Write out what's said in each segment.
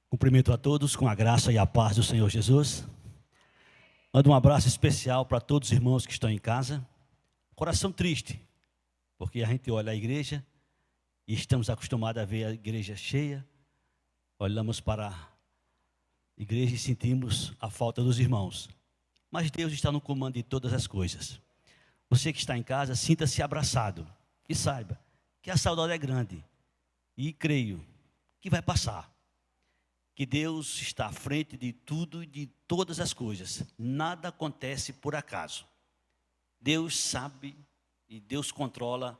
Cumprimento a todos com a graça e a paz do Senhor Jesus. Mando um abraço especial para todos os irmãos que estão em casa. Coração triste, porque a gente olha a igreja e estamos acostumados a ver a igreja cheia. Olhamos para a igreja e sentimos a falta dos irmãos. Mas Deus está no comando de todas as coisas. Você que está em casa, sinta-se abraçado e saiba que a saudade é grande. E creio que vai passar. Que Deus está à frente de tudo e de todas as coisas. Nada acontece por acaso. Deus sabe e Deus controla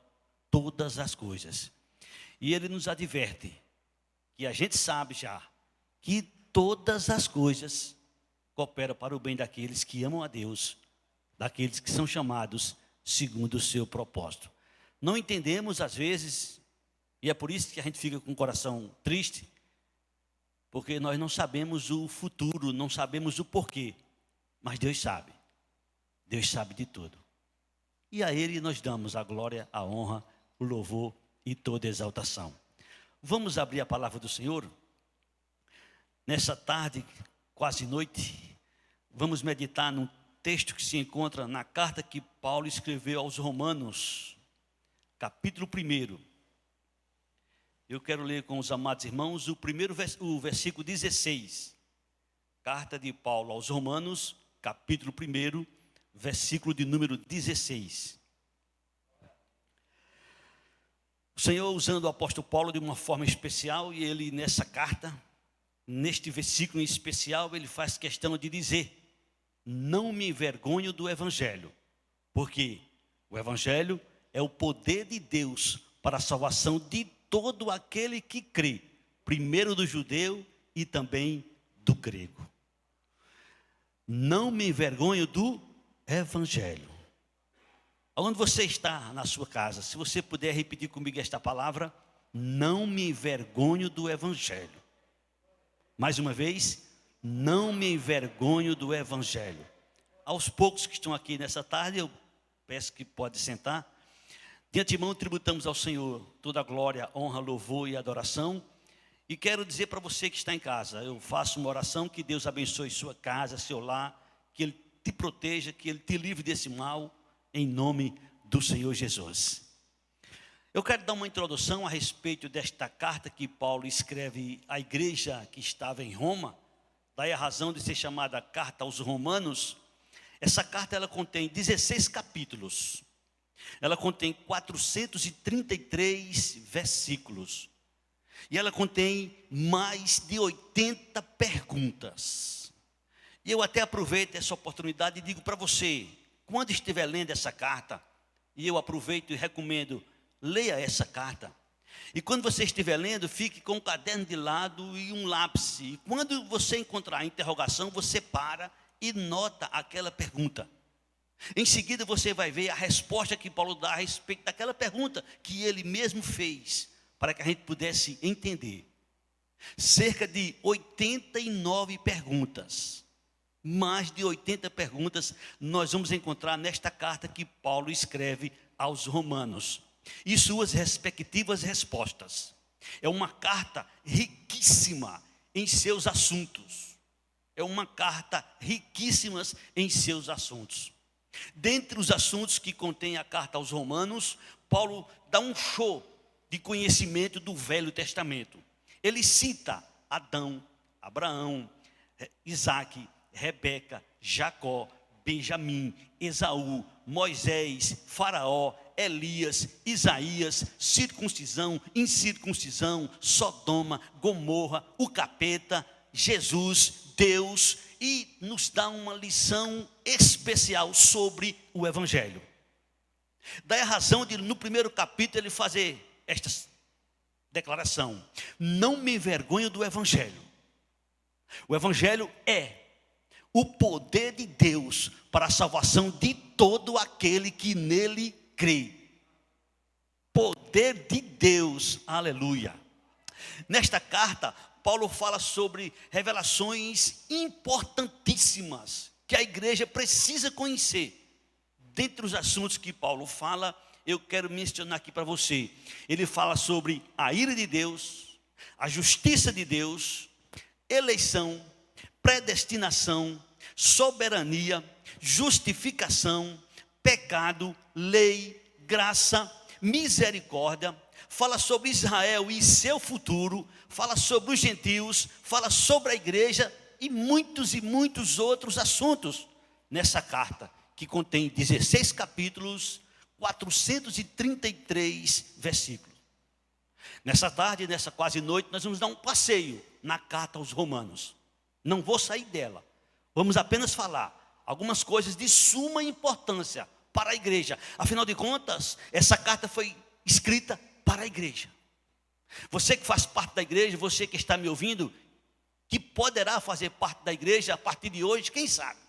todas as coisas. E Ele nos adverte que a gente sabe já que todas as coisas cooperam para o bem daqueles que amam a Deus, daqueles que são chamados segundo o seu propósito. Não entendemos às vezes, e é por isso que a gente fica com o coração triste, porque nós não sabemos o futuro, não sabemos o porquê, mas Deus sabe de tudo. E a Ele nós damos a glória, a honra, o louvor e toda a exaltação. Vamos abrir a palavra do Senhor? Nessa tarde, quase noite, vamos meditar num texto que se encontra na carta que Paulo escreveu aos Romanos, capítulo 1. Eu quero ler com os amados irmãos o versículo 16. Carta de Paulo aos Romanos, capítulo 1, versículo de número 16. O Senhor usando o apóstolo Paulo de uma forma especial, e ele nessa carta, neste versículo em especial, ele faz questão de dizer: não me envergonho do Evangelho, porque o Evangelho é o poder de Deus para a salvação de todo aquele que crê, primeiro do judeu e também do grego. Não me envergonho do Evangelho. Onde você está na sua casa, se você puder repetir comigo esta palavra: não me envergonho do Evangelho. Mais uma vez, não me envergonho do Evangelho. Aos poucos que estão aqui nessa tarde, eu peço que pode sentar. De antemão, tributamos ao Senhor toda a glória, honra, louvor e adoração. E quero dizer para você que está em casa, eu faço uma oração que Deus abençoe sua casa, seu lar, que Ele te proteja, que Ele te livre desse mal, em nome do Senhor Jesus. Eu quero dar uma introdução a respeito desta carta que Paulo escreve à igreja que estava em Roma. Daí a razão de ser chamada Carta aos Romanos. Essa carta ela contém 16 capítulos. Ela contém 433 versículos. E ela contém mais de 80 perguntas. E eu até aproveito essa oportunidade e digo para você, quando estiver lendo essa carta, e eu aproveito e recomendo, leia essa carta. E quando você estiver lendo, fique com um caderno de lado e um lápis. E quando você encontrar a interrogação, você para e nota aquela pergunta. Em seguida você vai ver a resposta que Paulo dá a respeito daquela pergunta que ele mesmo fez, para que a gente pudesse entender. Cerca de 89 perguntas, mais de 80 perguntas nós vamos encontrar nesta carta que Paulo escreve aos Romanos e suas respectivas respostas. É uma carta riquíssima em seus assuntos. É uma carta riquíssima em seus assuntos. Dentre os assuntos que contém a carta aos Romanos, Paulo dá um show de conhecimento do Velho Testamento. Ele cita Adão, Abraão, Isaque, Rebeca, Jacó, Benjamim, Esaú, Moisés, Faraó, Elias, Isaías, circuncisão, incircuncisão, Sodoma, Gomorra, o capeta, Jesus, Deus, e nos dá uma lição especial sobre o Evangelho. Daí a razão de, no primeiro capítulo, ele fazer esta declaração: não me envergonho do Evangelho. O Evangelho é o poder de Deus para a salvação de todo aquele que nele crê. Poder de Deus, aleluia. Nesta carta, Paulo fala sobre revelações importantíssimas que a igreja precisa conhecer. Dentre os assuntos que Paulo fala, eu quero mencionar aqui para você. Ele fala sobre a ira de Deus, a justiça de Deus, eleição, predestinação, soberania, justificação, pecado, lei, graça, misericórdia. Fala sobre Israel e seu futuro, fala sobre os gentios, fala sobre a igreja e muitos outros assuntos nessa carta, que contém 16 capítulos, 433 versículos. Nessa tarde, nessa quase noite, nós vamos dar um passeio na carta aos Romanos. Não vou sair dela, vamos apenas falar algumas coisas de suma importância para a igreja. Afinal de contas, essa carta foi escrita para a igreja. Você que faz parte da igreja, você que está me ouvindo, que poderá fazer parte da igreja a partir de hoje, quem sabe?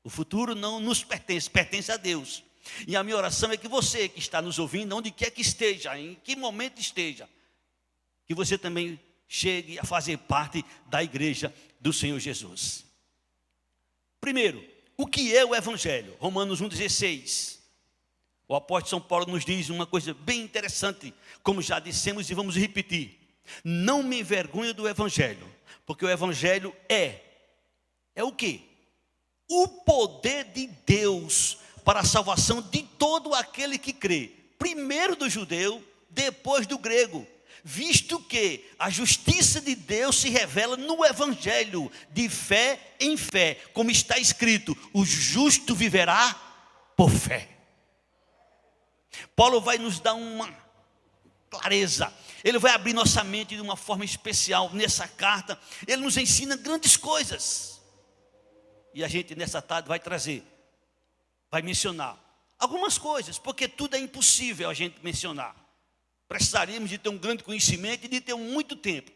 O futuro não nos pertence, pertence a Deus. E a minha oração é que você que está nos ouvindo, onde quer que esteja, em que momento esteja, que você também chegue a fazer parte da igreja do Senhor Jesus. Primeiro, o que é o Evangelho? Romanos 1,16. O apóstolo São Paulo nos diz uma coisa bem interessante, como já dissemos e vamos repetir. Não me envergonho do Evangelho, porque o Evangelho é o quê? O poder de Deus para a salvação de todo aquele que crê, primeiro do judeu, depois do grego, visto que a justiça de Deus se revela no Evangelho, de fé em fé, como está escrito, o justo viverá por fé. Paulo vai nos dar uma clareza, ele vai abrir nossa mente de uma forma especial nessa carta, ele nos ensina grandes coisas, e a gente nessa tarde vai mencionar algumas coisas, porque tudo é impossível a gente mencionar. Precisaríamos de ter um grande conhecimento e de ter muito tempo.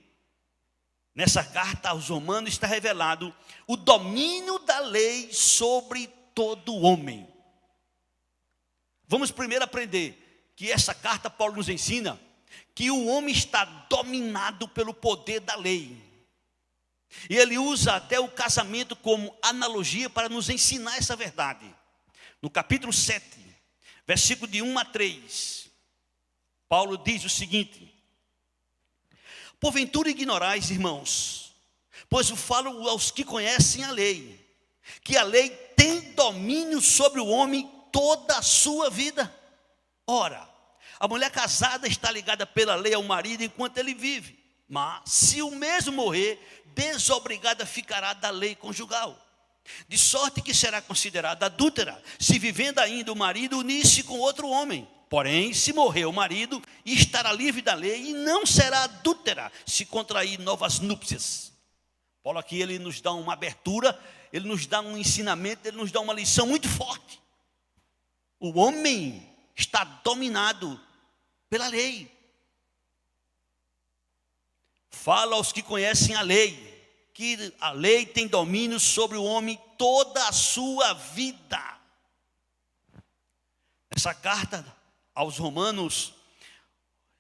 Nessa carta aos Romanos está revelado o domínio da lei sobre todo homem. Vamos primeiro aprender que essa carta Paulo nos ensina que o homem está dominado pelo poder da lei. E ele usa até o casamento como analogia para nos ensinar essa verdade. No capítulo 7, versículo de 1 a 3, Paulo diz o seguinte: porventura ignorais, irmãos, pois eu falo aos que conhecem a lei, que a lei tem domínio sobre o homem toda a sua vida. Ora, a mulher casada está ligada pela lei ao marido enquanto ele vive, mas se o mesmo morrer, desobrigada ficará da lei conjugal. De sorte que será considerada adúltera, se vivendo ainda o marido unir-se com outro homem. Porém, se morrer o marido, estará livre da lei e não será adúltera, se contrair novas núpcias. Paulo aqui, ele nos dá uma abertura, ele nos dá um ensinamento, ele nos dá uma lição muito forte. O homem está dominado pela lei. Fala aos que conhecem a lei, que a lei tem domínio sobre o homem toda a sua vida. Essa carta aos Romanos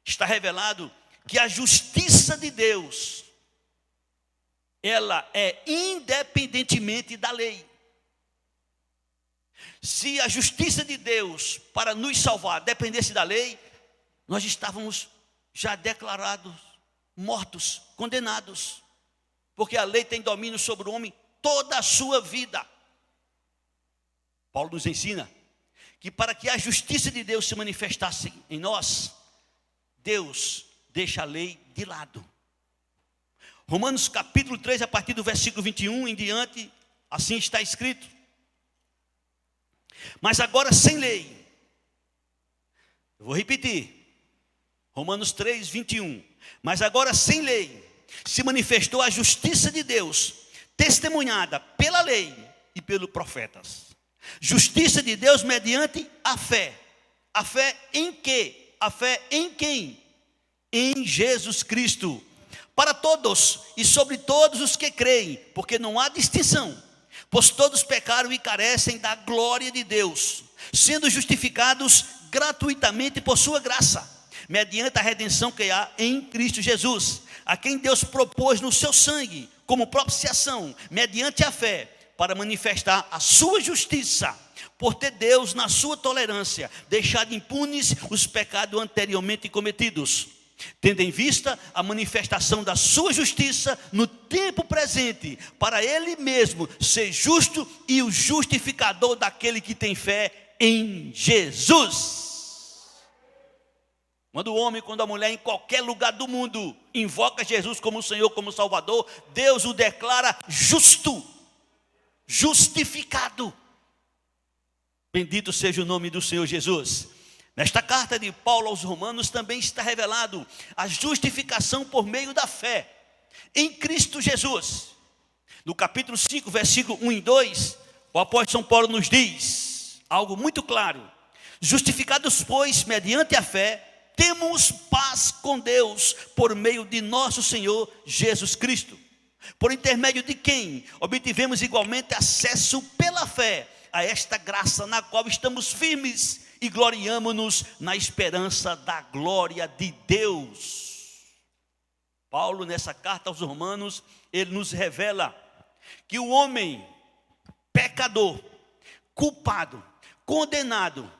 está revelado que a justiça de Deus, ela é independentemente da lei. Se a justiça de Deus para nos salvar dependesse da lei, nós estávamos já declarados mortos, condenados. Porque a lei tem domínio sobre o homem toda a sua vida. Paulo nos ensina que para que a justiça de Deus se manifestasse em nós, Deus deixa a lei de lado. Romanos capítulo 3, a partir do versículo 21 em diante, assim está escrito: mas agora sem lei, eu vou repetir, Romanos 3, 21, mas agora sem lei, se manifestou a justiça de Deus, testemunhada pela lei e pelos profetas. Justiça de Deus mediante a fé. A fé em quê? A fé em quem? Em Jesus Cristo. Para todos e sobre todos os que creem, porque não há distinção. Pois todos pecaram e carecem da glória de Deus, sendo justificados gratuitamente por sua graça, mediante a redenção que há em Cristo Jesus, a quem Deus propôs no seu sangue, como propiciação, mediante a fé, para manifestar a sua justiça, por ter Deus, na sua tolerância, deixado impunes os pecados anteriormente cometidos. tendo em vista a manifestação da sua justiça no tempo presente, para ele mesmo ser justo e o justificador daquele que tem fé em Jesus. Quando o homem, quando a mulher, em qualquer lugar do mundo, invoca Jesus como Senhor, como Salvador, Deus o declara justo, justificado. Bendito seja o nome do Senhor Jesus. Nesta carta de Paulo aos Romanos também está revelado a justificação por meio da fé em Cristo Jesus. No capítulo 5, versículo 1 e 2, o apóstolo São Paulo nos diz algo muito claro: justificados, pois, mediante a fé, temos paz com Deus por meio de nosso Senhor Jesus Cristo, por intermédio de quem obtivemos igualmente acesso pela fé a esta graça na qual estamos firmes e gloriamo-nos na esperança da glória de Deus. Paulo, nessa carta aos Romanos, ele nos revela que o homem pecador, culpado, condenado,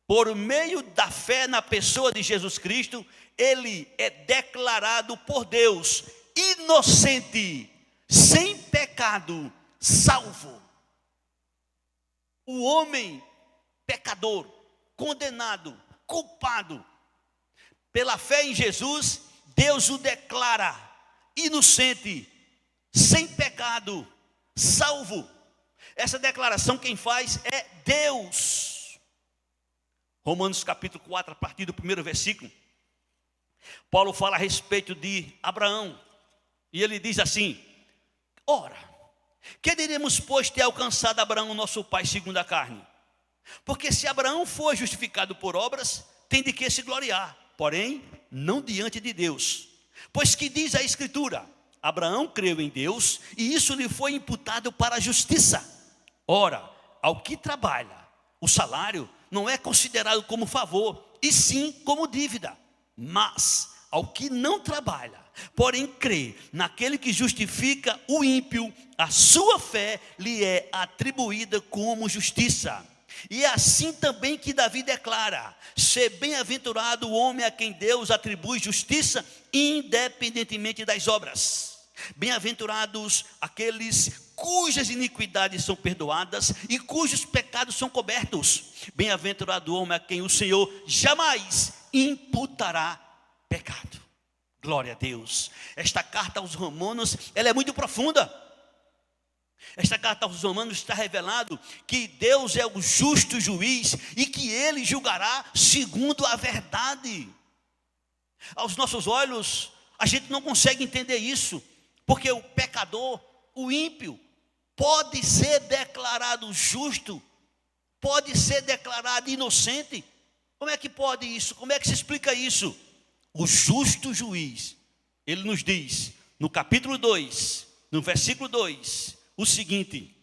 por meio da fé na pessoa de Jesus Cristo, ele é declarado por Deus inocente, sem pecado, salvo. O homem pecador, condenado, culpado, pela fé em Jesus, Deus o declara inocente, sem pecado, salvo. Essa declaração quem faz é Deus. Romanos capítulo 4, a partir do primeiro versículo, Paulo fala a respeito de Abraão, e ele diz assim: ora, que diremos, pois, ter alcançado Abraão, nosso pai, segundo a carne? Porque se Abraão foi justificado por obras, tem de que se gloriar, porém, não diante de Deus. Pois que diz a Escritura: Abraão creu em Deus, e isso lhe foi imputado para a justiça. Ora, ao que trabalha, o salário não é considerado como favor, e sim como dívida. Mas ao que não trabalha, porém crê naquele que justifica o ímpio, a sua fé lhe é atribuída como justiça. E é assim também que Davi declara: ser bem-aventurado o homem a quem Deus atribui justiça, independentemente das obras. Bem-aventurados aqueles cujas iniquidades são perdoadas e cujos pecados são cobertos. Bem-aventurado o homem a quem o Senhor jamais imputará pecado. Glória a Deus. Esta carta aos Romanos, ela é muito profunda. Esta carta aos Romanos está revelado que Deus é o justo juiz e que Ele julgará segundo a verdade. Aos nossos olhos, a gente não consegue entender isso, porque o pecador, o ímpio, pode ser declarado justo, pode ser declarado inocente. Como é que pode isso? Como é que se explica isso? O justo juiz, ele nos diz, no capítulo 2, no versículo 2, o seguinte: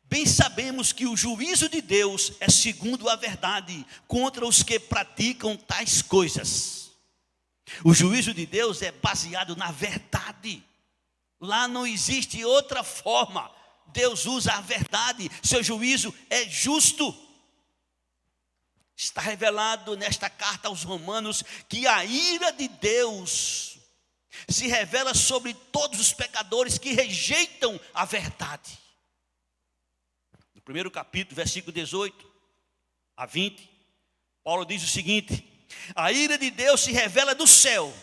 bem sabemos que o juízo de Deus é segundo a verdade contra os que praticam tais coisas. O juízo de Deus é baseado na verdade. Lá não existe outra forma. Deus usa a verdade, seu juízo é justo. Está revelado nesta carta aos Romanos que a ira de Deus se revela sobre todos os pecadores que rejeitam a verdade. No primeiro capítulo, versículo 18 a 20, Paulo diz o seguinte: a ira de Deus se revela do céu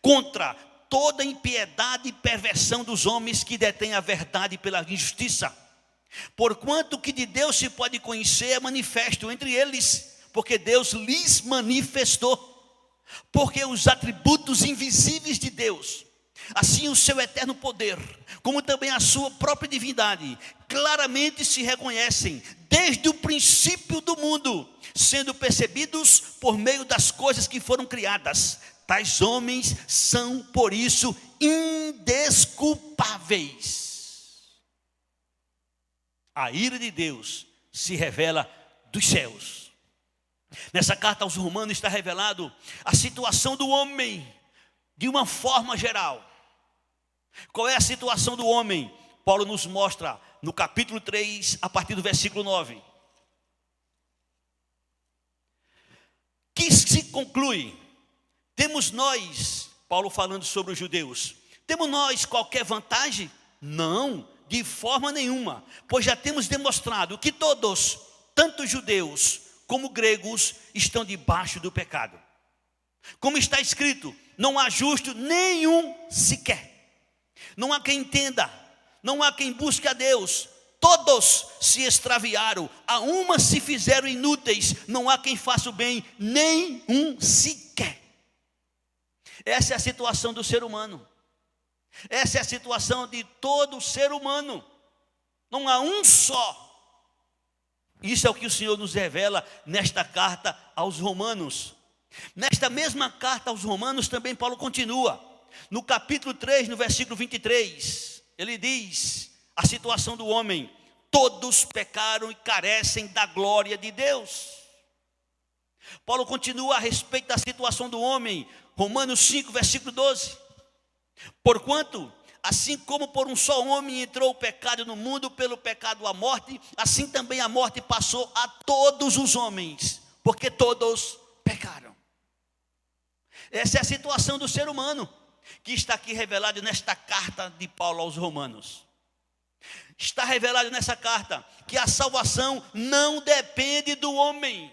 contra toda impiedade e perversão dos homens que detêm a verdade pela injustiça. Porquanto o que de Deus se pode conhecer é manifesto entre eles, porque Deus lhes manifestou. Porque os atributos invisíveis de Deus, assim o seu eterno poder, como também a sua própria divindade, claramente se reconhecem desde o princípio do mundo, sendo percebidos por meio das coisas que foram criadas. Tais homens são, por isso, indesculpáveis. A ira de Deus se revela dos céus. Nessa carta aos Romanos está revelado a situação do homem de uma forma geral. Qual é a situação do homem? Paulo nos mostra no capítulo 3, a partir do versículo 9. que se conclui? Temos nós, Paulo falando sobre os judeus, temos nós qualquer vantagem? Não, de forma nenhuma, pois já temos demonstrado que todos, tanto judeus como gregos, estão debaixo do pecado. Como está escrito, não há justo nenhum sequer. Não há quem entenda, não há quem busque a Deus. Todos se extraviaram, a uma se fizeram inúteis, não há quem faça o bem, nem um sequer. Essa é a situação do ser humano. Essa é a situação de todo ser humano. Não há um só. Isso é o que o Senhor nos revela nesta carta aos Romanos. Nesta mesma carta aos Romanos também Paulo continua. No capítulo 3, no versículo 23, ele diz a situação do homem: todos pecaram e carecem da glória de Deus. Paulo continua a respeito da situação do homem. Romanos 5, versículo 12. Porquanto, assim como por um só homem entrou o pecado no mundo, pelo pecado a morte, assim também a morte passou a todos os homens, porque todos pecaram. Essa é a situação do ser humano, que está aqui revelado nesta carta de Paulo aos Romanos. Está revelado nessa carta que a salvação não depende do homem.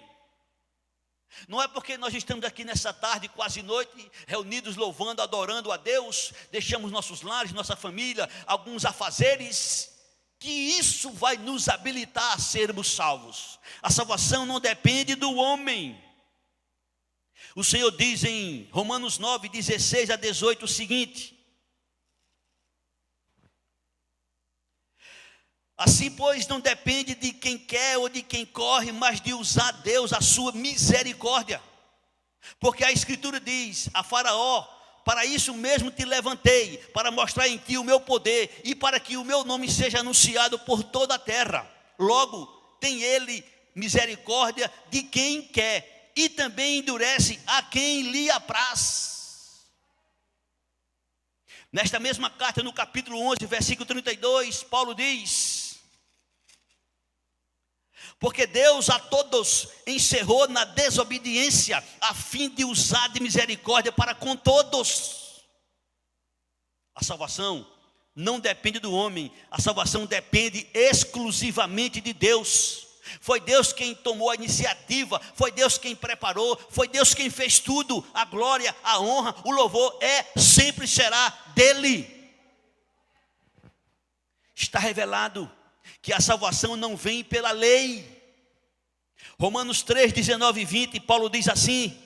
Não é porque nós estamos aqui nessa tarde, quase noite, reunidos louvando, adorando a Deus, deixamos nossos lares, nossa família, alguns afazeres, que isso vai nos habilitar a sermos salvos. A salvação não depende do homem. O Senhor diz em Romanos 9, 16 a 18 o seguinte: assim, pois, não depende de quem quer ou de quem corre, mas de usar Deus a sua misericórdia. Porque a Escritura diz a Faraó: para isso mesmo te levantei, para mostrar em ti o meu poder, e para que o meu nome seja anunciado por toda a terra. Logo, tem ele misericórdia de quem quer, e também endurece a quem lhe apraz. Nesta mesma carta, no capítulo 11, versículo 32, Paulo diz: porque Deus a todos encerrou na desobediência, a fim de usar de misericórdia para com todos. A salvação não depende do homem, a salvação depende exclusivamente de Deus. Foi Deus quem tomou a iniciativa, foi Deus quem preparou, foi Deus quem fez tudo. A glória, a honra, o louvor sempre será dele. Está revelado que a salvação não vem pela lei. Romanos 3, 19 e 20, Paulo diz assim: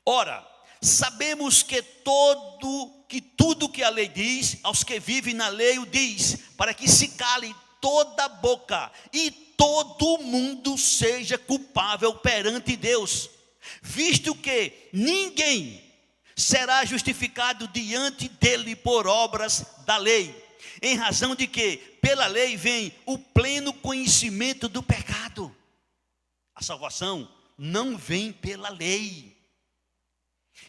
ora, sabemos que tudo que a lei diz, aos que vivem na lei o diz, para que se cale toda a boca e todo mundo seja culpável perante Deus, visto que ninguém será justificado diante dele por obras da lei, em razão de que pela lei vem o pleno conhecimento do pecado. A salvação não vem pela lei.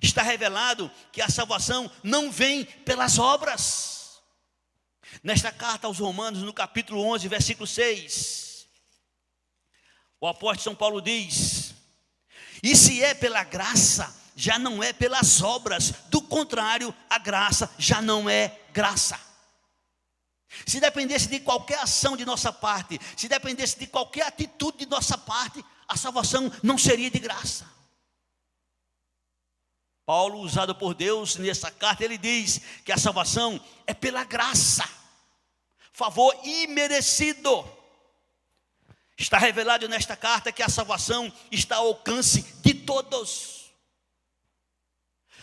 Está revelado que a salvação não vem pelas obras. Nesta carta aos Romanos, no capítulo 11, versículo 6, o apóstolo São Paulo diz: e se é pela graça, já não é pelas obras, do contrário, a graça já não é graça. Se dependesse de qualquer ação de nossa parte, se dependesse de qualquer atitude de nossa parte, a salvação não seria de graça. Paulo, usado por Deus nessa carta, ele diz que a salvação é pela graça, favor imerecido. Está revelado nesta carta que a salvação está ao alcance de todos.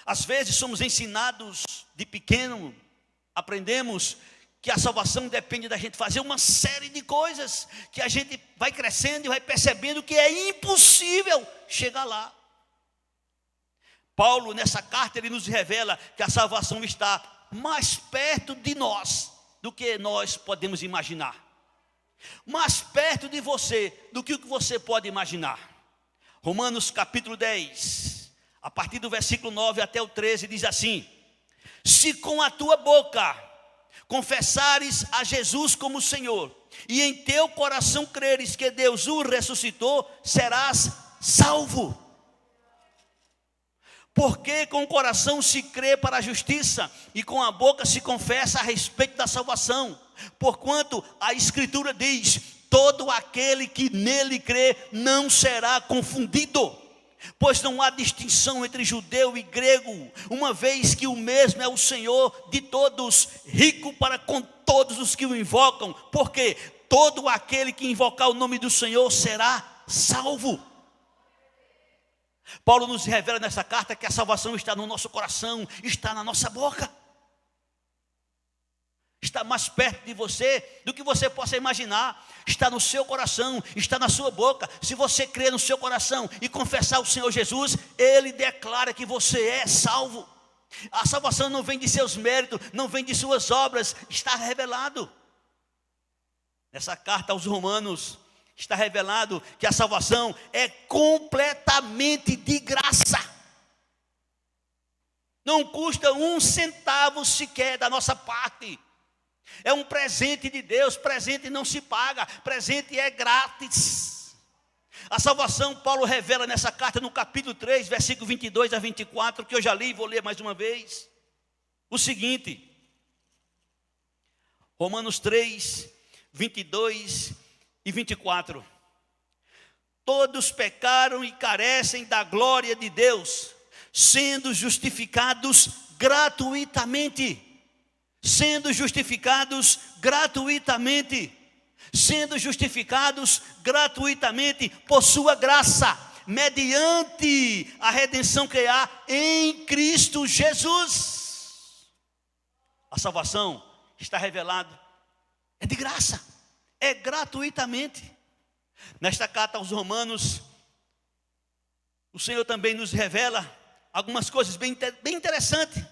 Às vezes somos ensinados de pequeno, aprendemos que a salvação depende da gente fazer uma série de coisas, que a gente vai crescendo e vai percebendo que é impossível chegar lá. Paulo, nessa carta, ele nos revela que a salvação está mais perto de nós do que nós podemos imaginar. Mais perto de você do que o que você pode imaginar. Romanos capítulo 10, a partir do versículo 9 até o 13, diz assim: se com a tua boca confessares a Jesus como Senhor, e em teu coração creres que Deus o ressuscitou, serás salvo. Porque com o coração se crê para a justiça, e com a boca se confessa a respeito da salvação. Porquanto a Escritura diz: todo aquele que nele crê não será confundido. Pois não há distinção entre judeu e grego, uma vez que o mesmo é o Senhor de todos, rico para com todos os que o invocam. Porque todo aquele que invocar o nome do Senhor será salvo. Paulo nos revela nessa carta que a salvação está no nosso coração, está na nossa boca. Está mais perto de você do que você possa imaginar. Está no seu coração, está na sua boca. Se você crer no seu coração e confessar o Senhor Jesus, Ele declara que você é salvo. A salvação não vem de seus méritos, não vem de suas obras, está revelado. Nessa carta aos Romanos, está revelado que a salvação é completamente de graça. Não custa um centavo sequer da nossa parte. É um presente de Deus. Presente não se paga, presente é grátis. A salvação, Paulo revela nessa carta no capítulo 3, versículo 22 a 24, que eu já li e vou ler mais uma vez. O seguinte, Romanos 3, 22 e 24. Todos pecaram e carecem da glória de Deus, sendo justificados gratuitamente. Sendo justificados gratuitamente. Sendo justificados gratuitamente por sua graça, mediante a redenção que há em Cristo Jesus. A salvação está revelada, é de graça, é gratuitamente. Nesta carta aos Romanos, o Senhor também nos revela algumas coisas bem interessantes.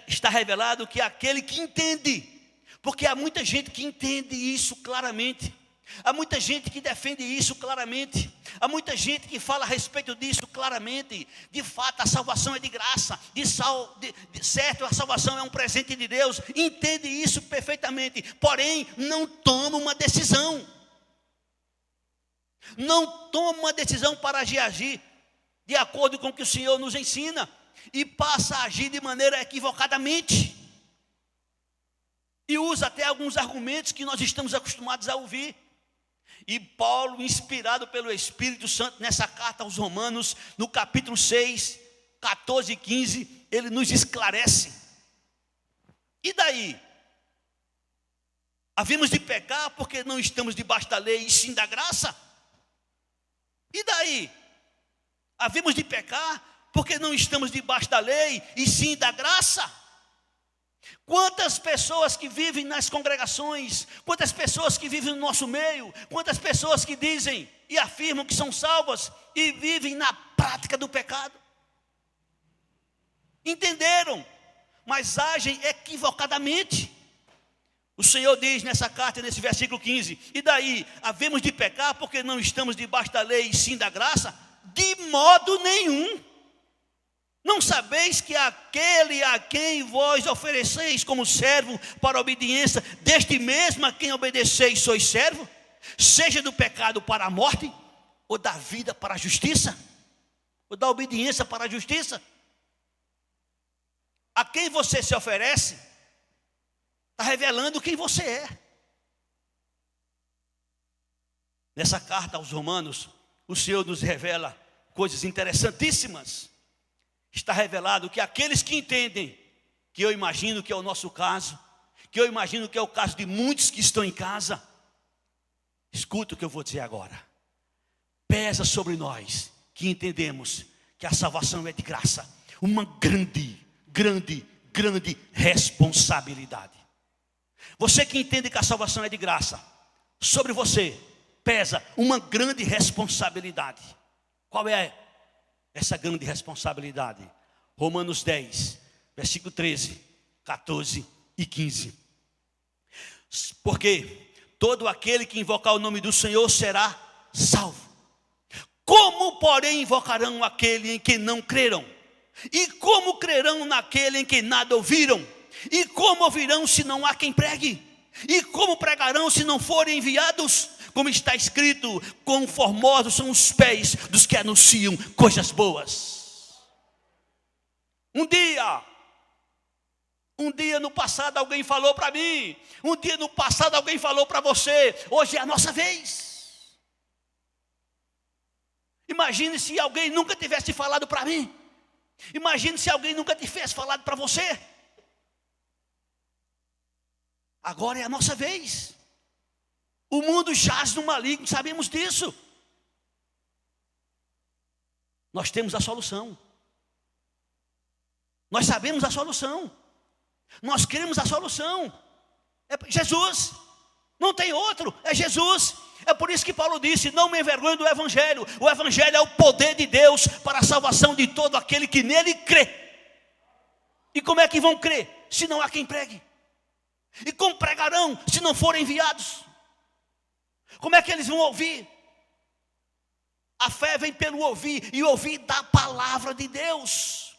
Está revelado que aquele que entende, porque há muita gente que entende isso claramente, há muita gente que defende isso claramente, há muita gente que fala a respeito disso claramente. De fato, a salvação é de graça, certo, a salvação é um presente de Deus, entende isso perfeitamente, porém não toma uma decisão. Não toma uma decisão para agir de acordo com o que o Senhor nos ensina, e passa a agir de maneira equivocadamente, e usa até alguns argumentos que nós estamos acostumados a ouvir. E Paulo, inspirado pelo Espírito Santo, nessa carta aos Romanos, no capítulo 6, 14 e 15, ele nos esclarece. E daí? Havemos de pecar porque não estamos debaixo da lei e sim da graça? E daí? Havemos de pecar porque não estamos debaixo da lei e sim da graça? Quantas pessoas que vivem nas congregações, quantas pessoas que vivem no nosso meio, quantas pessoas que dizem e afirmam que são salvas e vivem na prática do pecado? Entenderam, mas agem equivocadamente. O Senhor diz nessa carta, nesse versículo 15: e daí, havemos de pecar porque não estamos debaixo da lei e sim da graça? De modo nenhum. Não sabeis que aquele a quem vós ofereceis como servo para a obediência, deste mesmo a quem obedeceis sois servo? Seja do pecado para a morte, ou da vida para a justiça, ou da obediência para a justiça. A quem você se oferece, está revelando quem você é. Nessa carta aos Romanos, o Senhor nos revela coisas interessantíssimas. Está revelado que aqueles que entendem, que eu imagino que é o nosso caso, que eu imagino que é o caso de muitos que estão em casa, escuta o que eu vou dizer agora. Pesa sobre nós que entendemos que a salvação é de graça, uma grande responsabilidade. Você que entende que a salvação é de graça, sobre você pesa uma grande responsabilidade. Qual é essa grande responsabilidade? Romanos 10, versículo 13, 14 e 15. Porque todo aquele que invocar o nome do Senhor será salvo. Como, porém, invocarão aquele em quem não creram? E como crerão naquele em quem nada ouviram? E como ouvirão se não há quem pregue? E como pregarão se não forem enviados? Como está escrito, quão formosos são os pés dos que anunciam coisas boas. Um dia no passado alguém falou para mim, um dia no passado alguém falou para você, hoje é a nossa vez. Imagine se alguém nunca tivesse falado para mim. Imagine se alguém nunca tivesse falado para você. Agora é a nossa vez. O mundo jaz no maligno, sabemos disso. Nós temos a solução. Nós sabemos a solução. Nós queremos a solução. É Jesus. Não tem outro, é Jesus. É por isso que Paulo disse, não me envergonho do Evangelho. O Evangelho é o poder de Deus para a salvação de todo aquele que nele crê. E como é que vão crer, se não há quem pregue? E como pregarão, se não forem enviados? Como é que eles vão ouvir? A fé vem pelo ouvir, e ouvir da palavra de Deus.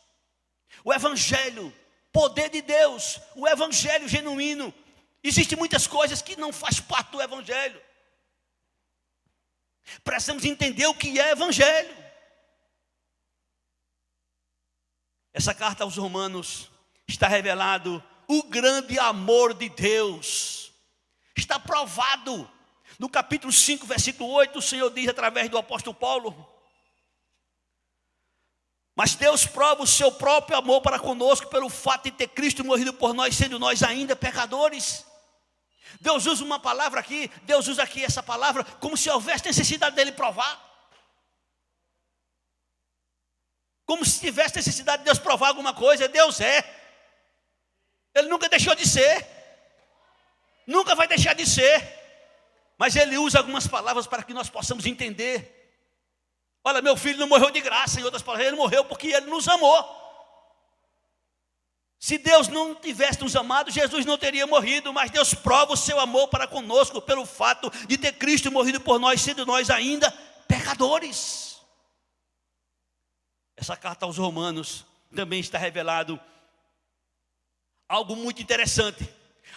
O Evangelho, poder de Deus, o Evangelho genuíno. Existem muitas coisas que não faz parte do Evangelho. Precisamos entender o que é Evangelho. Essa carta aos Romanos está revelado o grande amor de Deus. Está provado. No capítulo 5, versículo 8, o Senhor diz através do apóstolo Paulo: mas Deus prova o seu próprio amor para conosco pelo fato de ter Cristo morrido por nós, sendo nós ainda pecadores. Deus usa uma palavra aqui, Deus usa aqui essa palavra como se houvesse necessidade dele provar. Como se tivesse necessidade de Deus provar alguma coisa. Deus é. Ele nunca deixou de ser. Nunca vai deixar de ser. Mas ele usa algumas palavras para que nós possamos entender. Olha, meu filho não morreu de graça, em outras palavras, ele morreu porque ele nos amou. Se Deus não tivesse nos amado, Jesus não teria morrido, mas Deus prova o seu amor para conosco pelo fato de ter Cristo morrido por nós, sendo nós ainda pecadores. Essa carta aos Romanos também está revelado algo muito interessante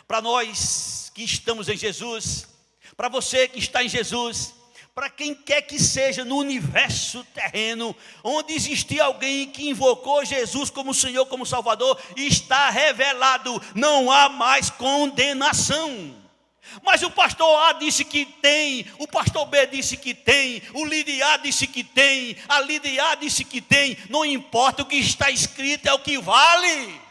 para nós que estamos em Jesus, para você que está em Jesus, para quem quer que seja no universo terreno, onde existir alguém que invocou Jesus como Senhor, como Salvador, está revelado, não há mais condenação. Mas o pastor A disse que tem, o pastor B disse que tem, o líder A disse que tem, a líder A disse que tem, não importa, o que está escrito é o que vale.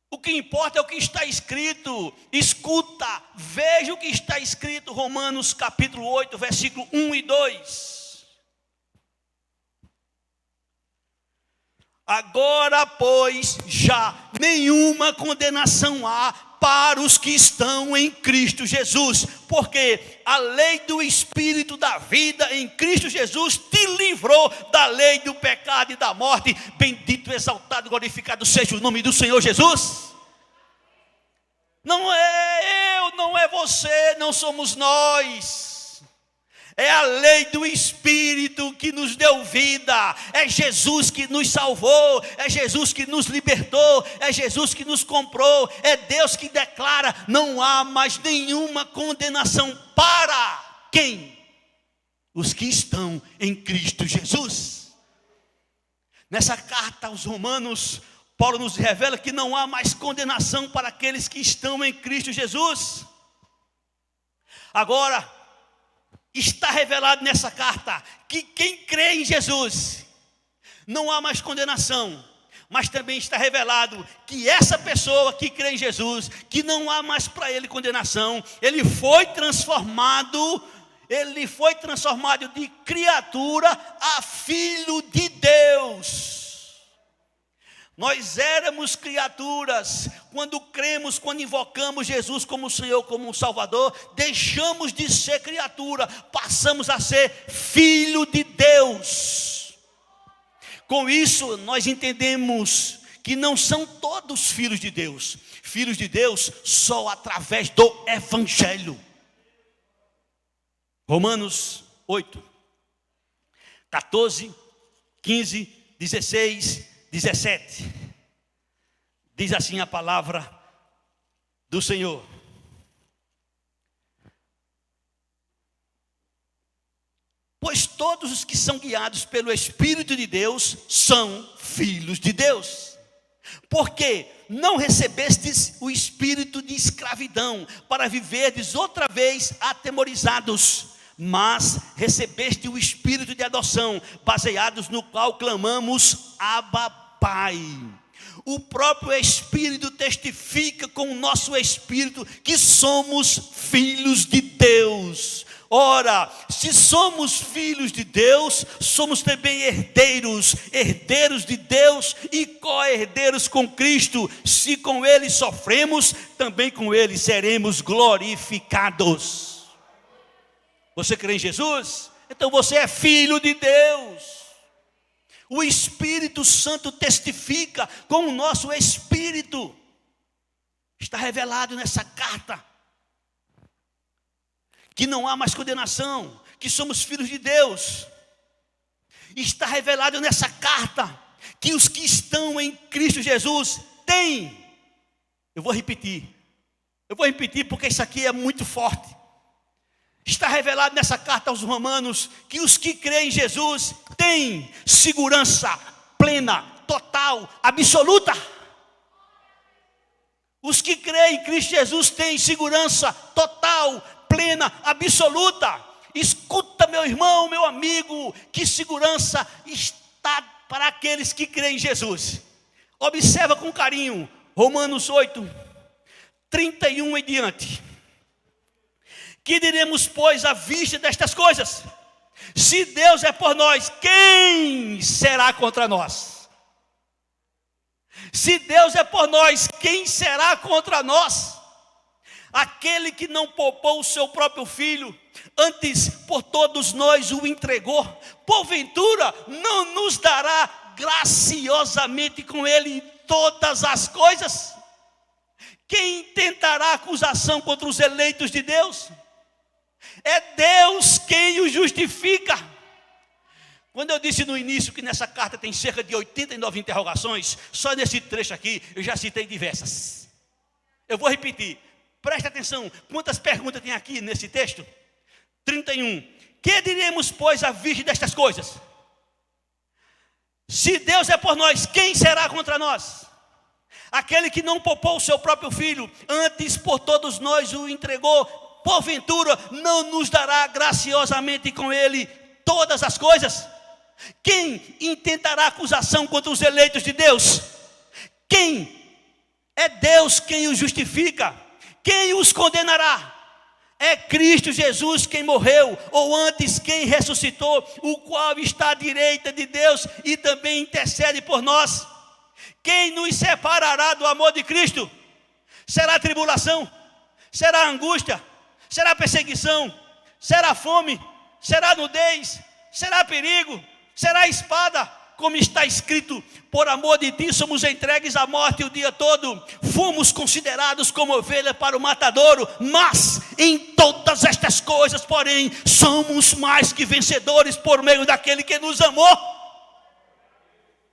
O que importa é o que está escrito. Escuta, veja o que está escrito, Romanos capítulo 8, versículo 1 e 2. Agora, pois, já nenhuma condenação há para os que estão em Cristo Jesus, porque a lei do Espírito da vida em Cristo Jesus te livrou da lei do pecado e da morte. Bendito, exaltado, glorificado seja o nome do Senhor Jesus. Não é eu, não é você, não somos nós. É a lei do Espírito que nos deu vida. É Jesus que nos salvou. É Jesus que nos libertou. É Jesus que nos comprou. É Deus que declara: não há mais nenhuma condenação para quem? Os que estão em Cristo Jesus. Nessa carta aos Romanos, Paulo nos revela que não há mais condenação para aqueles que estão em Cristo Jesus. Agora, está revelado nessa carta que quem crê em Jesus, não há mais condenação. Mas também está revelado que essa pessoa que crê em Jesus, que não há mais para ele condenação, ele foi transformado de criatura a filho de Deus. Nós éramos criaturas, quando cremos, quando invocamos Jesus como Senhor, como Salvador, deixamos de ser criatura, passamos a ser filho de Deus. Com isso, nós entendemos que não são todos filhos de Deus. Filhos de Deus só através do Evangelho. Romanos 8, 14, 15, 16, 17. Diz assim a palavra do Senhor. Pois todos os que são guiados pelo Espírito de Deus são filhos de Deus. Porque não recebestes o espírito de escravidão para viverdes outra vez atemorizados, mas recebeste o espírito de adoção, baseados no qual clamamos Abba, Pai. O próprio Espírito testifica com o nosso espírito que somos filhos de Deus. Ora, se somos filhos de Deus, somos também herdeiros, herdeiros de Deus e co-herdeiros com Cristo. Se com Ele sofremos, também com Ele seremos glorificados. Você crê em Jesus? Então você é filho de Deus. O Espírito Santo testifica com o nosso espírito. Está revelado nessa carta que não há mais condenação, que somos filhos de Deus. Está revelado nessa carta que os que estão em Cristo Jesus têm. Eu vou repetir porque isso aqui é muito forte. Está revelado nessa carta aos Romanos que os que creem em Jesus têm segurança plena, total, absoluta. Os que creem em Cristo Jesus têm segurança total, plena, absoluta. Escuta, meu irmão, meu amigo, que segurança está para aqueles que creem em Jesus. Observa com carinho, Romanos 8, 31 em diante. Que diremos, pois, à vista destas coisas? Se Deus é por nós, quem será contra nós? Se Deus é por nós, quem será contra nós? Aquele que não poupou o seu próprio filho, antes por todos nós o entregou, porventura não nos dará graciosamente com ele todas as coisas? Quem tentará acusação contra os eleitos de Deus? É Deus quem o justifica. Quando eu disse no início que nessa carta tem cerca de 89 interrogações, só nesse trecho aqui eu já citei diversas. Eu vou repetir, presta atenção, quantas perguntas tem aqui nesse texto? 31. Que diremos, pois, à vista destas coisas? Se Deus é por nós, quem será contra nós? Aquele que não poupou o seu próprio filho, antes por todos nós o entregou, porventura não nos dará graciosamente com ele todas as coisas? Quem intentará acusação contra os eleitos de Deus? Quem? É Deus quem os justifica. Quem os condenará? É Cristo Jesus quem morreu, ou antes quem ressuscitou, o qual está à direita de Deus e também intercede por nós. Quem nos separará do amor de Cristo? Será tribulação? Será angústia? Será perseguição? Será fome? Será nudez? Será perigo? Será espada? Como está escrito, por amor de ti somos entregues à morte o dia todo, fomos considerados como ovelha para o matadouro, mas em todas estas coisas, porém, somos mais que vencedores por meio daquele que nos amou.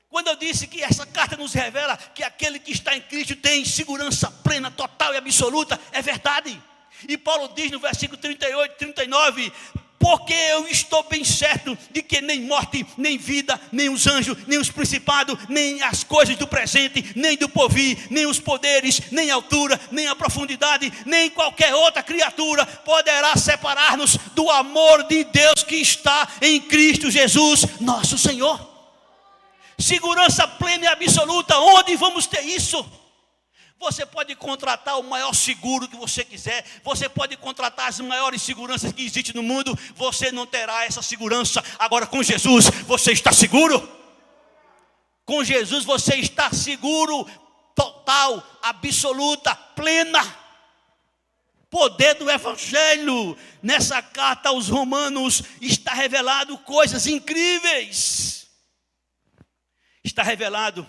Quando eu disse que essa carta nos revela que aquele que está em Cristo tem segurança plena, total e absoluta, é verdade. E Paulo diz no versículo 38, 39, porque eu estou bem certo de que nem morte, nem vida, nem os anjos, nem os principados, nem as coisas do presente, nem do porvir, nem os poderes, nem a altura, nem a profundidade, nem qualquer outra criatura poderá separar-nos do amor de Deus que está em Cristo Jesus, nosso Senhor. Segurança plena e absoluta. Onde vamos ter isso? Você pode contratar o maior seguro que você quiser, você pode contratar as maiores seguranças que existem no mundo, você não terá essa segurança. Agora com Jesus você está seguro? Com Jesus você está seguro, total, absoluta, plena. Poder do Evangelho. Nessa carta aos Romanos está revelado coisas incríveis. Está revelado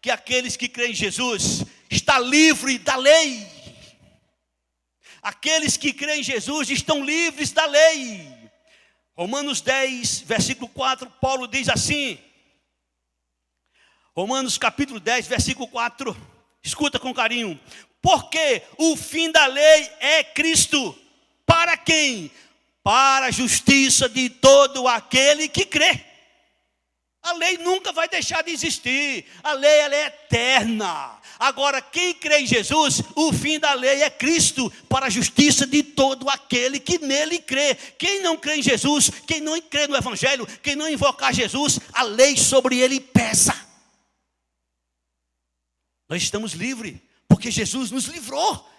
que aqueles que creem em Jesus está livre da lei. Aqueles que creem em Jesus estão livres da lei. Romanos 10, versículo 4, Paulo diz assim. Romanos capítulo 10, versículo 4. Escuta com carinho. Porque o fim da lei é Cristo. Para quem? Para a justiça de todo aquele que crê. A lei nunca vai deixar de existir. A lei, ela é eterna. Agora, quem crê em Jesus, o fim da lei é Cristo, para a justiça de todo aquele que nele crê. Quem não crê em Jesus, quem não crê no Evangelho, quem não invocar Jesus, a lei sobre ele pesa. Nós estamos livres, porque Jesus nos livrou.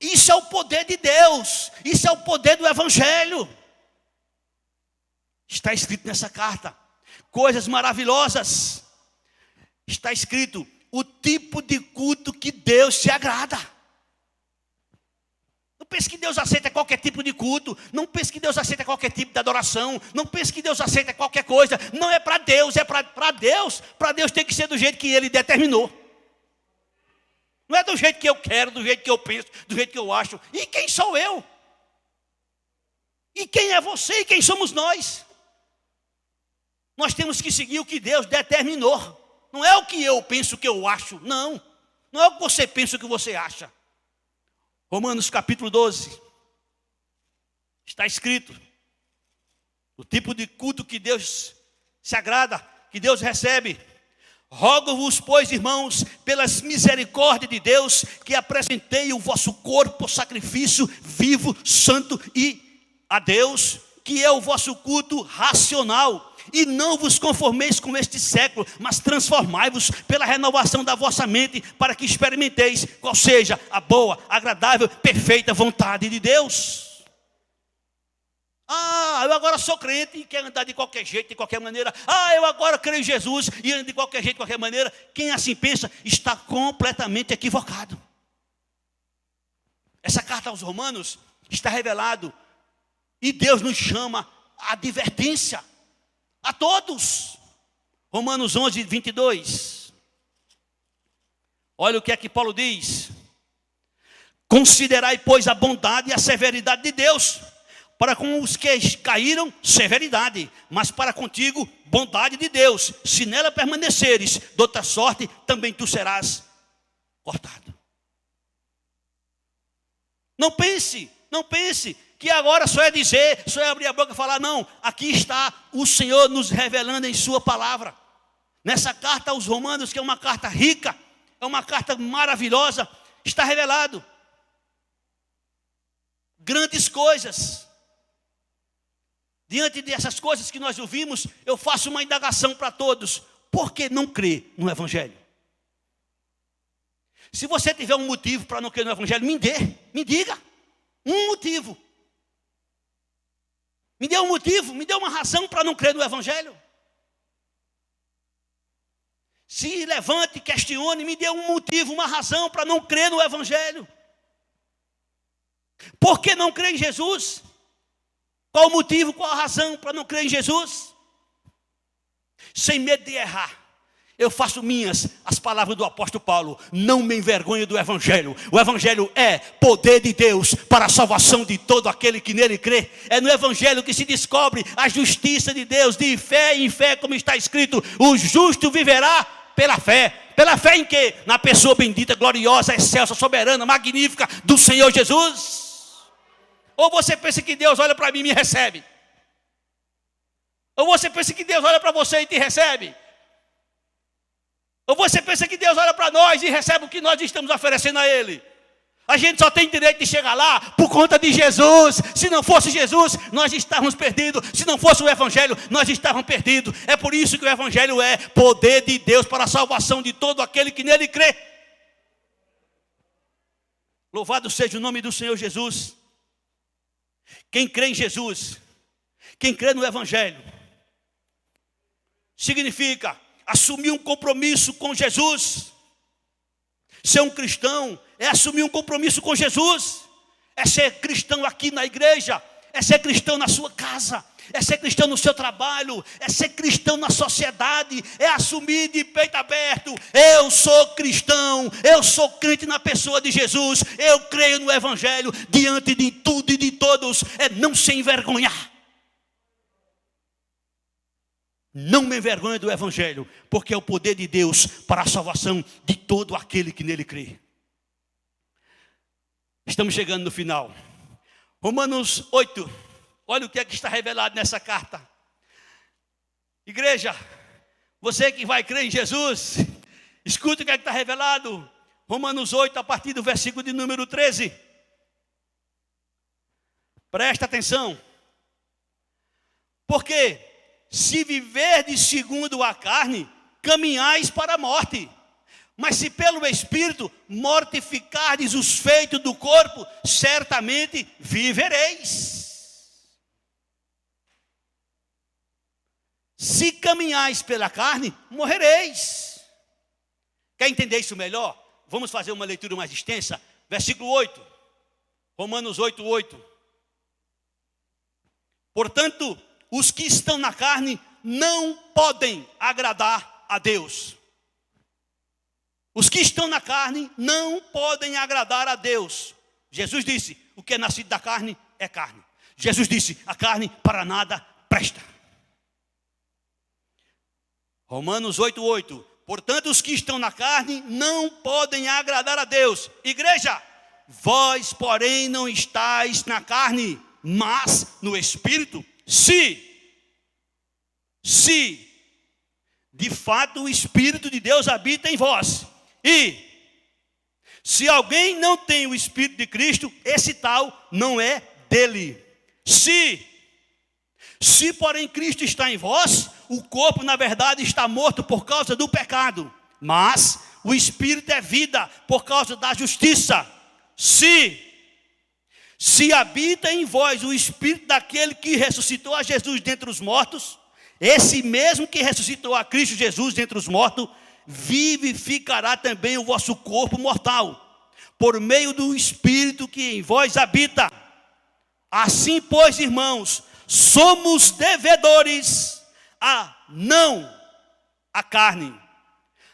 Isso é o poder de Deus. Isso é o poder do Evangelho. Está escrito nessa carta coisas maravilhosas. Está escrito o tipo de culto que Deus se agrada. Não pense que Deus aceita qualquer tipo de culto. Não pense que Deus aceita qualquer tipo de adoração. Não pense que Deus aceita qualquer coisa. Não é para Deus, é para Deus. Para Deus tem que ser do jeito que Ele determinou. Não é do jeito que eu quero, do jeito que eu penso, do jeito que eu acho. E quem sou eu? E quem é você e quem somos nós? Nós temos que seguir o que Deus determinou. Não é o que eu penso, o que eu acho. Não. Não é o que você pensa, o que você acha. Romanos capítulo 12. Está escrito o tipo de culto que Deus se agrada, que Deus recebe. Rogo-vos, pois, irmãos, pelas misericórdias de Deus, que apresentei o vosso corpo sacrifício vivo, santo e a Deus, que é o vosso culto racional. E não vos conformeis com este século, mas transformai-vos pela renovação da vossa mente, para que experimenteis qual seja a boa, agradável, perfeita vontade de Deus. Eu agora sou crente e quero andar de qualquer jeito, de qualquer maneira. Eu agora creio em Jesus e ando de qualquer jeito, de qualquer maneira. Quem assim pensa está completamente equivocado. Essa carta aos Romanos está revelado e Deus nos chama à advertência. A todos. Romanos 11, 22. Olha o que é que Paulo diz. Considerai, pois, a bondade e a severidade de Deus. Para com os que caíram, severidade. Mas para contigo, bondade de Deus. Se nela permaneceres, de outra sorte, também tu serás cortado. Não pense que agora só é dizer, só é abrir a boca e falar. Não, aqui está o Senhor nos revelando em sua palavra. Nessa carta aos Romanos, que é uma carta rica, é uma carta maravilhosa, está revelado grandes coisas. Diante dessas coisas que nós ouvimos, eu faço uma indagação para todos. Por que não crer no Evangelho? Se você tiver um motivo para não crer no Evangelho, me diga um motivo. Me dê um motivo, me dê uma razão para não crer no Evangelho. Se levante, questione, me dê um motivo, uma razão para não crer no Evangelho. Por que não crer em Jesus? Qual o motivo, qual a razão para não crer em Jesus? Sem medo de errar, eu faço minhas as palavras do apóstolo Paulo. Não me envergonho do Evangelho. O Evangelho é poder de Deus para a salvação de todo aquele que nele crê. É no Evangelho que se descobre a justiça de Deus. De fé em fé, como está escrito, o justo viverá pela fé. Pela fé em quê? Na pessoa bendita, gloriosa, excelsa, soberana, magnífica do Senhor Jesus. Ou você pensa que Deus olha para mim e me recebe? Ou você pensa que Deus olha para você e te recebe? Ou você pensa que Deus olha para nós e recebe o que nós estamos oferecendo a Ele? A gente só tem direito de chegar lá por conta de Jesus. Se não fosse Jesus, nós estávamos perdidos. Se não fosse o Evangelho, nós estávamos perdidos. É por isso que o Evangelho é poder de Deus para a salvação de todo aquele que nele crê. Louvado seja o nome do Senhor Jesus. Quem crê em Jesus, quem crê no Evangelho, significa assumir um compromisso com Jesus. Ser um cristão é assumir um compromisso com Jesus. É ser cristão aqui na igreja. É ser cristão na sua casa. É ser cristão no seu trabalho. É ser cristão na sociedade. É assumir de peito aberto. Eu sou cristão. Eu sou crente na pessoa de Jesus. Eu creio no Evangelho. Diante de tudo e de todos. É não se envergonhar. Não me envergonhe do Evangelho, porque é o poder de Deus para a salvação de todo aquele que nele crê. Estamos chegando no final. Romanos 8. Olha o que é que está revelado nessa carta. Igreja, você que vai crer em Jesus, escuta o que é que está revelado. Romanos 8, a partir do versículo de número 13. Presta atenção. Porque se viverdes segundo a carne, caminhais para a morte. Mas se pelo Espírito mortificardes os feitos do corpo, certamente vivereis. Se caminhais pela carne, morrereis. Quer entender isso melhor? Vamos fazer uma leitura mais extensa. Versículo 8. Romanos 8, 8. Portanto, os que estão na carne não podem agradar a Deus. Os que estão na carne não podem agradar a Deus. Jesus disse, o que é nascido da carne é carne. Jesus disse, a carne para nada presta. Romanos 8, 8. Portanto, os que estão na carne não podem agradar a Deus. Igreja, vós, porém, não estáis na carne, mas no Espírito. Se de fato o Espírito de Deus habita em vós. E se alguém não tem o Espírito de Cristo, esse tal não é dele. Se porém Cristo está em vós, o corpo na verdade está morto por causa do pecado, mas o Espírito é vida por causa da justiça. Se habita em vós o Espírito daquele que ressuscitou a Jesus dentre os mortos, esse mesmo que ressuscitou a Cristo Jesus dentre os mortos, vivificará também o vosso corpo mortal, por meio do Espírito que em vós habita. Assim, pois, irmãos, somos devedores não à carne.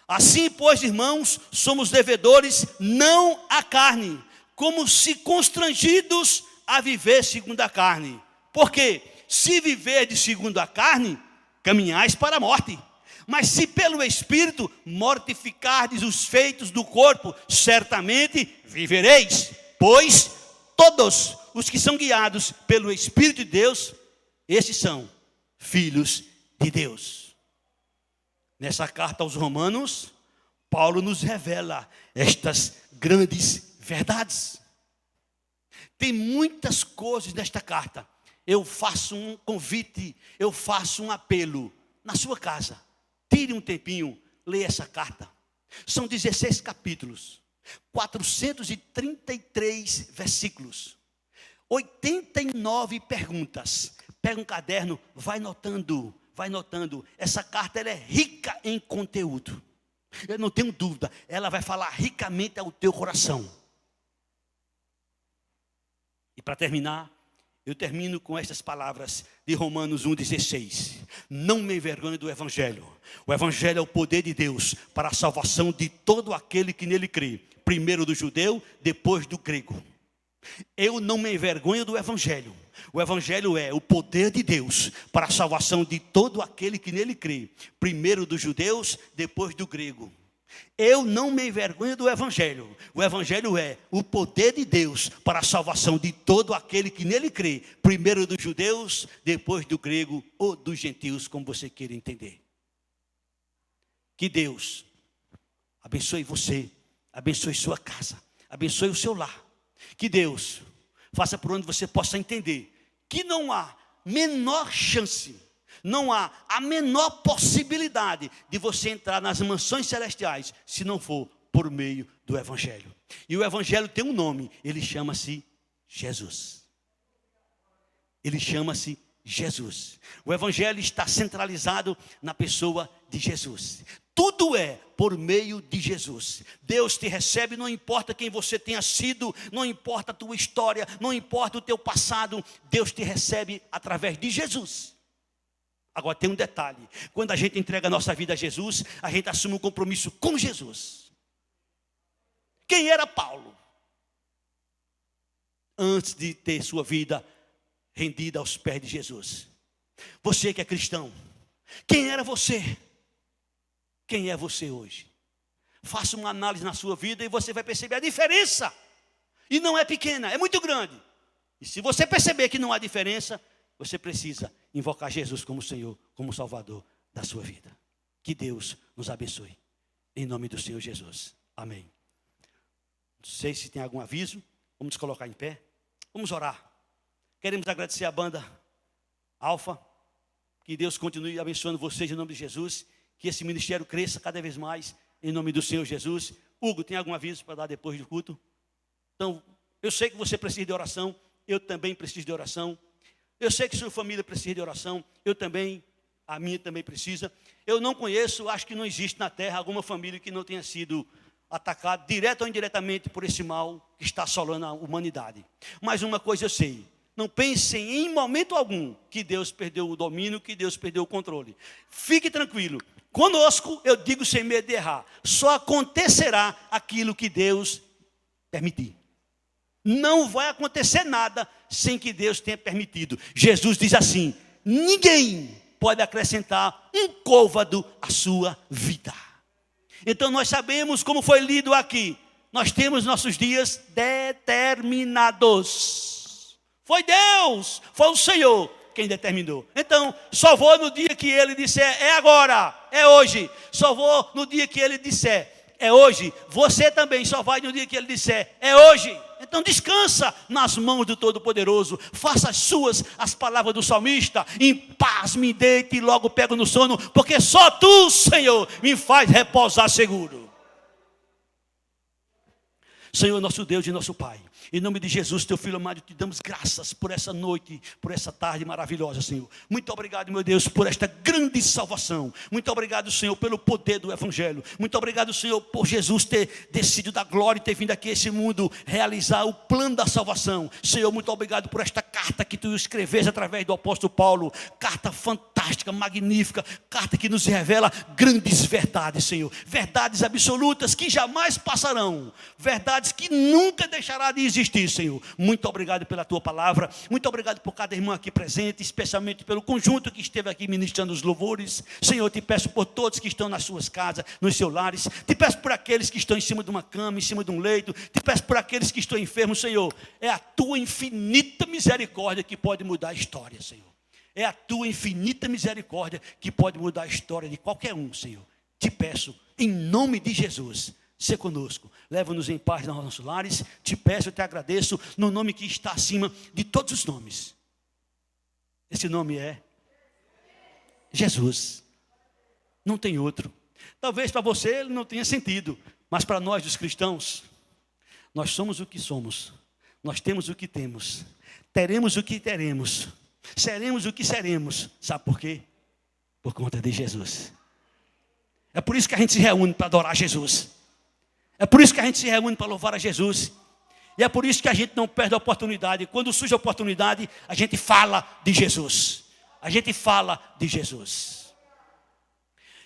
Assim, pois, irmãos, somos devedores não à carne, como se constrangidos a viver segundo a carne. Porque se viverdes segundo a carne, caminhais para a morte. Mas se pelo Espírito mortificardes os feitos do corpo, certamente vivereis. Pois todos os que são guiados pelo Espírito de Deus, esses são filhos de Deus. Nessa carta aos Romanos, Paulo nos revela estas grandes verdades. Tem muitas coisas nesta carta. Eu faço um convite, eu faço um apelo. Na sua casa, tire um tempinho, leia essa carta. São 16 capítulos, 433 versículos, 89 perguntas. Pega um caderno, vai notando. Essa carta ela é rica em conteúdo. Eu não tenho dúvida, ela vai falar ricamente ao teu coração. E para terminar, eu termino com estas palavras de Romanos 1,16. Não me envergonhe do Evangelho. O Evangelho é o poder de Deus para a salvação de todo aquele que nele crê. Primeiro do judeu, depois do grego. Eu não me envergonho do Evangelho. O Evangelho é o poder de Deus para a salvação de todo aquele que nele crê. Primeiro dos judeus, depois do grego. Eu não me envergonho do Evangelho. O Evangelho é o poder de Deus para a salvação de todo aquele que nele crê. Primeiro dos judeus, depois do grego ou dos gentios, como você queira entender. Que Deus abençoe você, abençoe sua casa, abençoe o seu lar. Que Deus faça por onde você possa entender que não há menor chance, não há a menor possibilidade de você entrar nas mansões celestiais se não for por meio do Evangelho. E o Evangelho tem um nome, ele chama-se Jesus. Ele chama-se Jesus. O Evangelho está centralizado na pessoa de Jesus. Tudo é por meio de Jesus. Deus te recebe, não importa quem você tenha sido, não importa a tua história, não importa o teu passado, Deus te recebe através de Jesus. Agora tem um detalhe, quando a gente entrega a nossa vida a Jesus, a gente assume um compromisso com Jesus. Quem era Paulo? Antes de ter sua vida rendida aos pés de Jesus. Você que é cristão, quem era você? Quem é você hoje? Faça uma análise na sua vida e você vai perceber a diferença. E não é pequena, é muito grande. E se você perceber que não há diferença, você precisa invocar Jesus como Senhor, como Salvador da sua vida. Que Deus nos abençoe. Em nome do Senhor Jesus. Amém. Não sei se tem algum aviso. Vamos nos colocar em pé. Vamos orar. Queremos agradecer à banda Alfa. Que Deus continue abençoando vocês em nome de Jesus. Que esse ministério cresça cada vez mais em nome do Senhor Jesus. Hugo, tem algum aviso para dar depois do culto? Então, eu sei que você precisa de oração. Eu também preciso de oração. Eu sei que sua família precisa de oração. Eu também, a minha também precisa. Eu não conheço, acho que não existe na terra alguma família que não tenha sido atacada, direto ou indiretamente, por esse mal que está assolando a humanidade. Mas uma coisa eu sei. Não pensem em momento algum que Deus perdeu o domínio, que Deus perdeu o controle. Fique tranquilo. Conosco, eu digo sem medo de errar, só acontecerá aquilo que Deus permitir. Não vai acontecer nada sem que Deus tenha permitido. Jesus diz assim: ninguém pode acrescentar um côvado à sua vida. Então nós sabemos, como foi lido aqui, nós temos nossos dias determinados. Foi Deus, foi o Senhor quem determinou. Então, só vou no dia que Ele disser, é agora, é hoje. Só vou no dia que Ele disser, é hoje. Você também só vai no dia que Ele disser, é hoje. Então descansa nas mãos do Todo-Poderoso. Faça as suas as palavras do salmista. Em paz me deite e logo pego no sono, porque só Tu, Senhor, me faz repousar seguro. Senhor, nosso Deus e nosso Pai, em nome de Jesus, Teu Filho amado, Te damos graças por essa noite, por essa tarde maravilhosa, Senhor. Muito obrigado, meu Deus, por esta grande salvação. Muito obrigado, Senhor, pelo poder do Evangelho. Muito obrigado, Senhor, por Jesus ter descido da glória e ter vindo aqui a esse mundo realizar o plano da salvação. Senhor, muito obrigado por esta carta que Tu escreveste através do apóstolo Paulo. Carta fantástica, magnífica, carta que nos revela grandes verdades, Senhor. Verdades absolutas que jamais passarão. Verdades que nunca deixará de existir, Senhor. Muito obrigado pela Tua palavra. Muito obrigado por cada irmão aqui presente, especialmente pelo conjunto que esteve aqui ministrando os louvores. Senhor, Te peço por todos que estão nas suas casas, nos seus lares. Te peço por aqueles que estão em cima de uma cama, em cima de um leito. Te peço por aqueles que estão enfermos, Senhor. É a Tua infinita misericórdia que pode mudar a história, Senhor. É a Tua infinita misericórdia que pode mudar a história de qualquer um, Senhor. Te peço, em nome de Jesus, se conosco, leva-nos em paz nos nossos lares. Te peço, eu te agradeço, no nome que está acima de todos os nomes. Esse nome é Jesus. Não tem outro. Talvez para você ele não tenha sentido, mas para nós, os cristãos, nós somos o que somos, nós temos o que temos, teremos o que teremos, seremos o que seremos. Sabe por quê? Por conta de Jesus. É por isso que a gente se reúne para adorar Jesus. É por isso que a gente se reúne para louvar a Jesus. E é por isso que a gente não perde a oportunidade. Quando surge a oportunidade, a gente fala de Jesus. A gente fala de Jesus.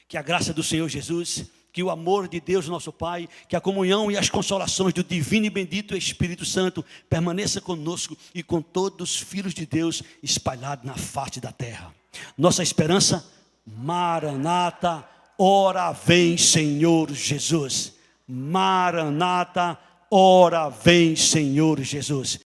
Que a graça do Senhor Jesus, que o amor de Deus nosso Pai, que a comunhão e as consolações do divino e bendito Espírito Santo permaneça conosco e com todos os filhos de Deus espalhados na face da terra. Nossa esperança, Maranata, ora vem Senhor Jesus. Maranata, ora vem Senhor Jesus.